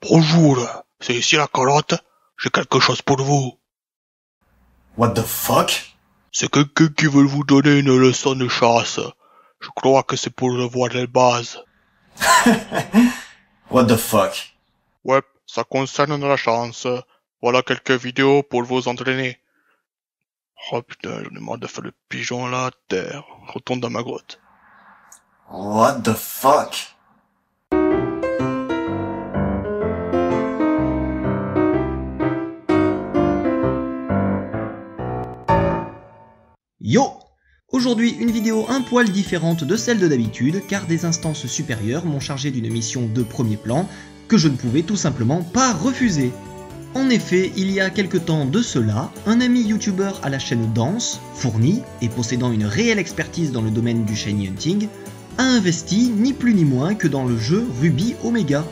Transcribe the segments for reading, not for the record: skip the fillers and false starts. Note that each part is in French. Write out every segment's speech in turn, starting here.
Bonjour, c'est ici la calotte. J'ai quelque chose pour vous. What the fuck? C'est quelqu'un qui veut vous donner une leçon de chasse. Je crois que c'est pour revoir les bases. What the fuck? Ouais, ça concerne la chance. Voilà quelques vidéos pour vous entraîner. Oh putain, j'en ai marre de faire le pigeon là, terre. Retourne dans ma grotte. What the fuck? Yo! Aujourd'hui, une vidéo un poil différente de celle de d'habitude, car des instances supérieures m'ont chargé d'une mission de premier plan que je ne pouvais tout simplement pas refuser. En effet, il y a quelque temps de cela, un ami youtubeur à la chaîne Danse, fourni et possédant une réelle expertise dans le domaine du shiny hunting, a investi ni plus ni moins que dans le jeu Ruby Omega.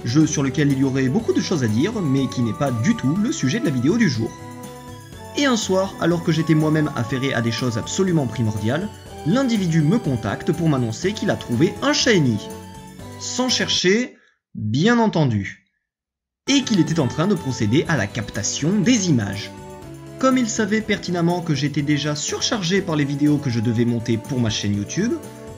Jeu sur lequel il y aurait beaucoup de choses à dire, mais qui n'est pas du tout le sujet de la vidéo du jour. Et un soir, alors que j'étais moi-même affairé à des choses absolument primordiales, l'individu me contacte pour m'annoncer qu'il a trouvé un shiny. Sans chercher, bien entendu. Et qu'il était en train de procéder à la captation des images. Comme il savait pertinemment que j'étais déjà surchargé par les vidéos que je devais monter pour ma chaîne YouTube,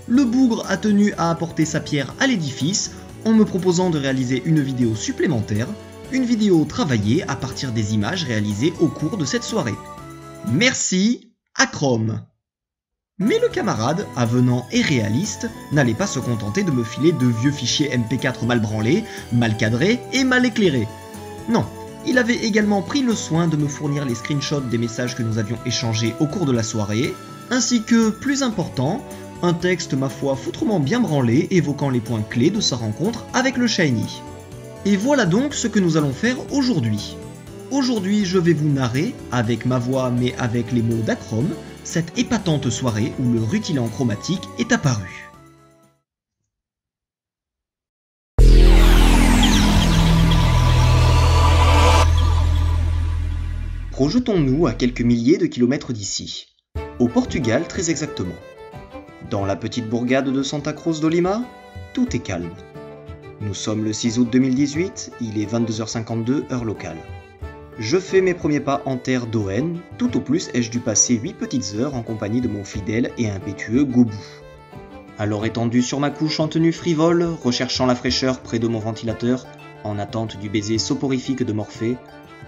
le bougre a tenu à apporter sa pierre à l'édifice en me proposant de réaliser une vidéo supplémentaire, une vidéo travaillée à partir des images réalisées au cours de cette soirée. Merci à Chrome. Mais le camarade, avenant et réaliste, n'allait pas se contenter de me filer de vieux fichiers MP4 mal branlés, mal cadrés et mal éclairés. Non, il avait également pris le soin de me fournir les screenshots des messages que nous avions échangés au cours de la soirée, ainsi que, plus important, un texte ma foi foutrement bien branlé évoquant les points clés de sa rencontre avec le shiny. Et voilà donc ce que nous allons faire aujourd'hui. Aujourd'hui, je vais vous narrer, avec ma voix mais avec les mots d'Achrome, cette épatante soirée où le rutilant chromatique est apparu. Projetons-nous à quelques milliers de kilomètres d'ici, au Portugal très exactement. Dans la petite bourgade de Santa Cruz de Lima, tout est calme. Nous sommes le 6 août 2018, il est 22h52 heure locale. Je fais mes premiers pas en terre d'Owen, tout au plus ai-je dû passer 8 petites heures en compagnie de mon fidèle et impétueux Gobu. Alors étendu sur ma couche en tenue frivole, recherchant la fraîcheur près de mon ventilateur, en attente du baiser soporifique de Morphée,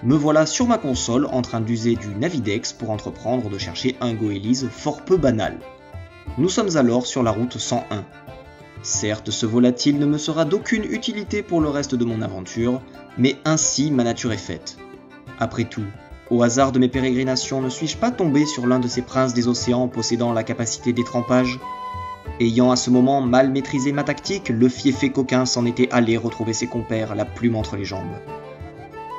me voilà sur ma console en train d'user du Navidex pour entreprendre de chercher un Goélise fort peu banal. Nous sommes alors sur la route 101. Certes, ce volatile ne me sera d'aucune utilité pour le reste de mon aventure, mais ainsi ma nature est faite. Après tout, au hasard de mes pérégrinations, ne suis-je pas tombé sur l'un de ces princes des océans possédant la capacité d'étrempage? Ayant à ce moment mal maîtrisé ma tactique, le fiefé coquin s'en était allé retrouver ses compères, la plume entre les jambes.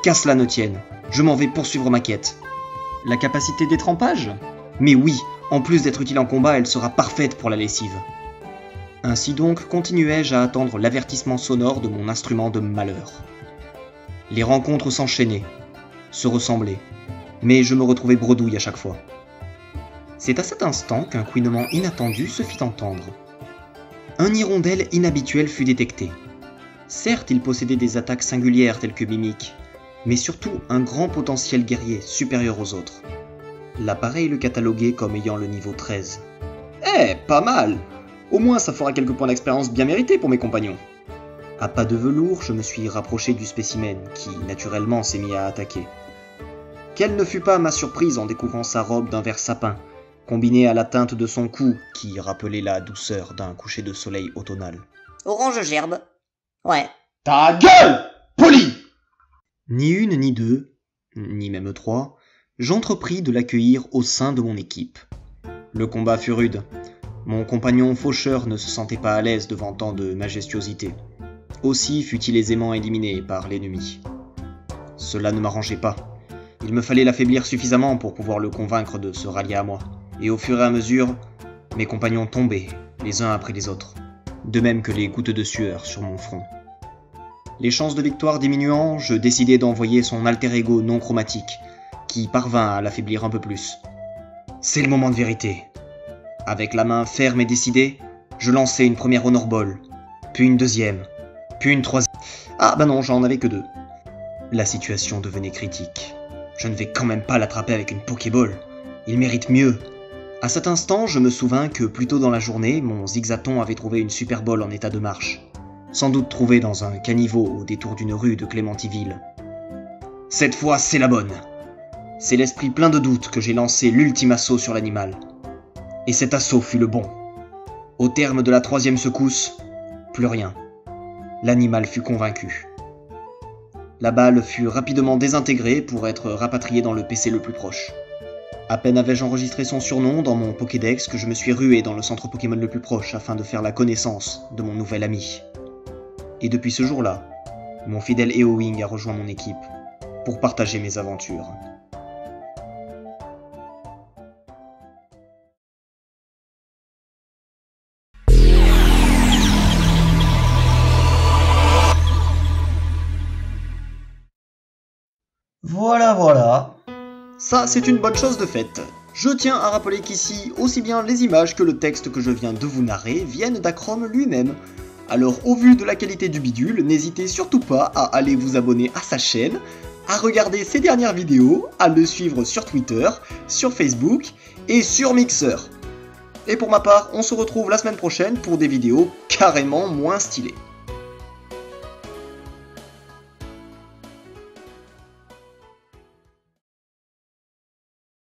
Qu'à cela ne tienne, je m'en vais poursuivre ma quête. La capacité d'étrempage? Mais oui, en plus d'être utile en combat, elle sera parfaite pour la lessive. Ainsi donc continuai-je à attendre l'avertissement sonore de mon instrument de malheur. Les rencontres s'enchaînaient, se ressemblaient, mais je me retrouvais bredouille à chaque fois. C'est à cet instant qu'un couinement inattendu se fit entendre. Un hirondelle inhabituel fut détecté. Certes, il possédait des attaques singulières telles que mimiques, mais surtout un grand potentiel guerrier supérieur aux autres. L'appareil le cataloguait comme ayant le niveau 13. Pas mal! Au moins ça fera quelques points d'expérience bien mérités pour mes compagnons. À pas de velours, je me suis rapproché du spécimen, qui naturellement s'est mis à attaquer. Quelle ne fut pas ma surprise en découvrant sa robe d'un vert sapin, combinée à la teinte de son cou, qui rappelait la douceur d'un coucher de soleil automnal. Orange gerbe. Ouais. Ta gueule, poli! Ni une ni deux, ni même trois, j'entrepris de l'accueillir au sein de mon équipe. Le combat fut rude. Mon compagnon faucheur ne se sentait pas à l'aise devant tant de majestuosité. Aussi fut-il aisément éliminé par l'ennemi. Cela ne m'arrangeait pas. Il me fallait l'affaiblir suffisamment pour pouvoir le convaincre de se rallier à moi. Et au fur et à mesure, mes compagnons tombaient, les uns après les autres. De même que les gouttes de sueur sur mon front. Les chances de victoire diminuant, je décidai d'envoyer son alter ego non chromatique, qui parvint à l'affaiblir un peu plus. C'est le moment de vérité. Avec la main ferme et décidée, je lançai une première Honor Ball, puis une deuxième, puis une troisième. Ah bah non, j'en avais que 2. La situation devenait critique. Je ne vais quand même pas l'attraper avec une Pokéball. Il mérite mieux. À cet instant, je me souvins que plus tôt dans la journée, mon Zigzaton avait trouvé une Super Ball en état de marche. Sans doute trouvée dans un caniveau au détour d'une rue de Clémentiville. Cette fois, c'est la bonne. C'est l'esprit plein de doute que j'ai lancé l'ultime assaut sur l'animal. Et cet assaut fut le bon. Au terme de la 3e secousse, plus rien. L'animal fut convaincu. La balle fut rapidement désintégrée pour être rapatriée dans le PC le plus proche. À peine avais-je enregistré son surnom dans mon Pokédex que je me suis rué dans le centre Pokémon le plus proche afin de faire la connaissance de mon nouvel ami. Et depuis ce jour-là, mon fidèle Eowing a rejoint mon équipe pour partager mes aventures. Voilà. Ça, c'est une bonne chose de faite. Je tiens à rappeler qu'ici, aussi bien les images que le texte que je viens de vous narrer viennent d'Achrome lui-même. Alors, au vu de la qualité du bidule, n'hésitez surtout pas à aller vous abonner à sa chaîne, à regarder ses dernières vidéos, à le suivre sur Twitter, sur Facebook et sur Mixer. Et pour ma part, on se retrouve la semaine prochaine pour des vidéos carrément moins stylées.